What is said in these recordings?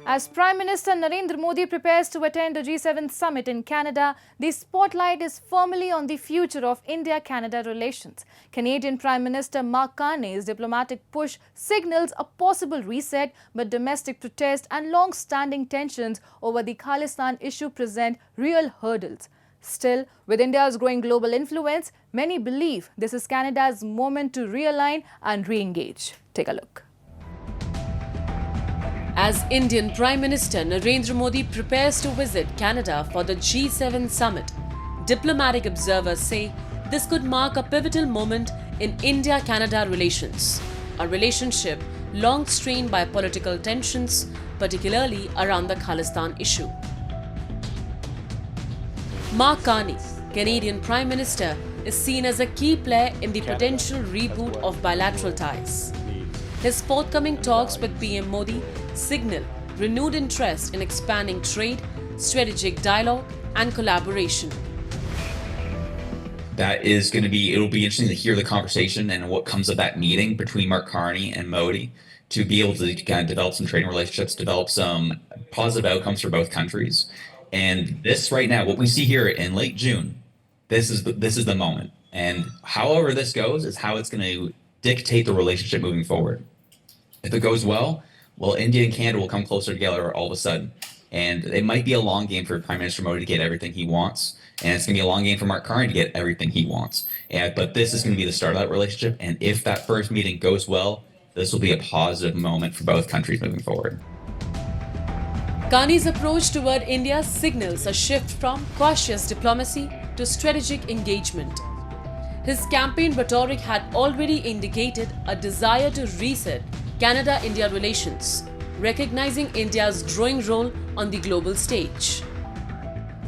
As Prime Minister Narendra Modi prepares to attend the G7 summit in Canada, the spotlight is firmly on the future of India-Canada relations. Canadian Prime Minister Mark Carney's diplomatic push signals a possible reset, but domestic protest and long-standing tensions over the Khalistan issue present real hurdles. Still, with India's growing global influence, many believe this is Canada's moment to realign and re-engage. Take a look. As Indian Prime Minister Narendra Modi prepares to visit Canada for the G7 summit, diplomatic observers say this could mark a pivotal moment in India-Canada relations, a relationship long strained by political tensions, particularly around the Khalistan issue. Mark Carney, Canadian Prime Minister, is seen as a key player in the potential reboot of bilateral ties. His forthcoming talks with PM Modi signal renewed interest in expanding trade, strategic dialogue and collaboration. It'll be interesting to hear the conversation and what comes of that meeting between Mark Carney and Modi to be able to kind of develop some trading relationships, develop some positive outcomes for both countries. And this right now, what we see here in late June, this is the moment. And however this goes is how it's going to dictate the relationship moving forward. If it goes well, India and Canada will come closer together all of a sudden. And it might be a long game for Prime Minister Modi to get everything he wants. And it's going to be a long game for Mark Carney to get everything he wants. But this is going to be the start of that relationship. And if that first meeting goes well, this will be a positive moment for both countries moving forward. Carney's approach toward India signals a shift from cautious diplomacy to strategic engagement. His campaign rhetoric had already indicated a desire to reset Canada-India relations, recognizing India's growing role on the global stage.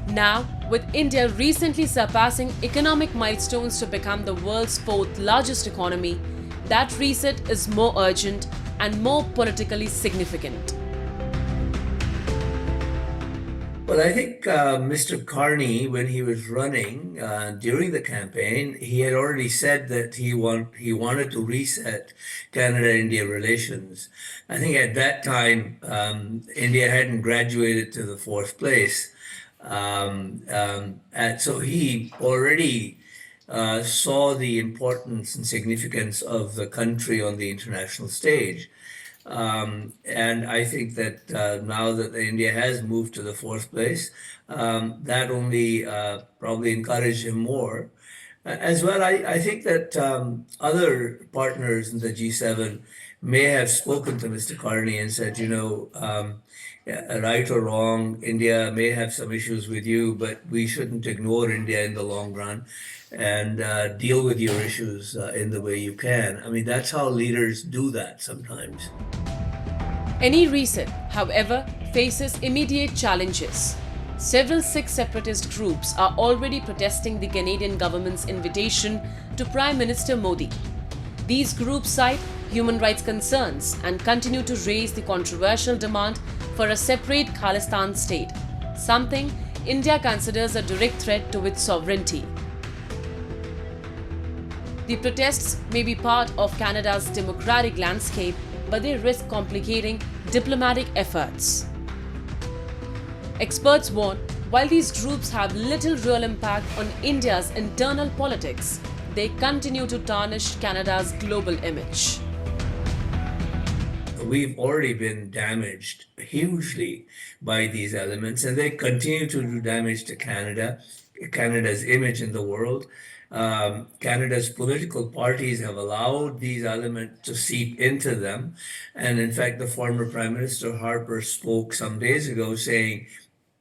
Now, with India recently surpassing economic milestones to become the world's fourth largest economy, that reset is more urgent and more politically significant. Well, I think Mr. Carney, when he was running during the campaign, he had already said that he wanted to reset Canada-India relations. I think at that time, India hadn't graduated to the fourth place. And so he already saw the importance and significance of the country on the international stage. And I think that now that India has moved to the fourth place, that only probably encouraged him more. As well, I think that other partners in the G7 may have spoken to Mr. Carney and said, right or wrong, India may have some issues with you, but we shouldn't ignore India in the long run and deal with your issues in the way you can. I mean, that's how leaders do that sometimes. Any reset, however, faces immediate challenges. Several Sikh separatist groups are already protesting the Canadian government's invitation to Prime Minister Modi. These groups cite human rights concerns and continue to raise the controversial demand for a separate Khalistan state, something India considers a direct threat to its sovereignty. The protests may be part of Canada's democratic landscape, but they risk complicating diplomatic efforts. Experts warn, while these groups have little real impact on India's internal politics, they continue to tarnish Canada's global image. We've already been damaged hugely by these elements, and they continue to do damage to Canada's image in the world. Canada's political parties have allowed these elements to seep into them. And in fact, the former Prime Minister Harper spoke some days ago saying,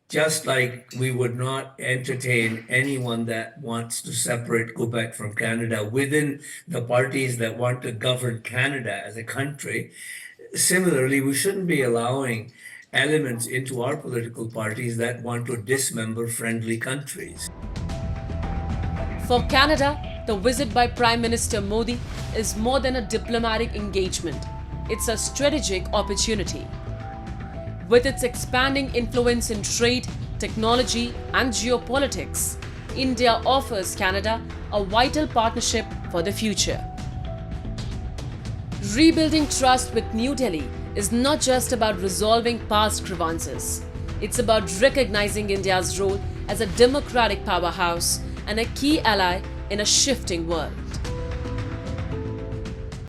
just like we would not entertain anyone that wants to separate Quebec from Canada within the parties that want to govern Canada as a country, similarly, we shouldn't be allowing elements into our political parties that want to dismember friendly countries. For Canada, the visit by Prime Minister Modi is more than a diplomatic engagement. It's a strategic opportunity. With its expanding influence in trade, technology, and geopolitics, India offers Canada a vital partnership for the future. Rebuilding trust with New Delhi is not just about resolving past grievances. It's about recognizing India's role as a democratic powerhouse and a key ally in a shifting world.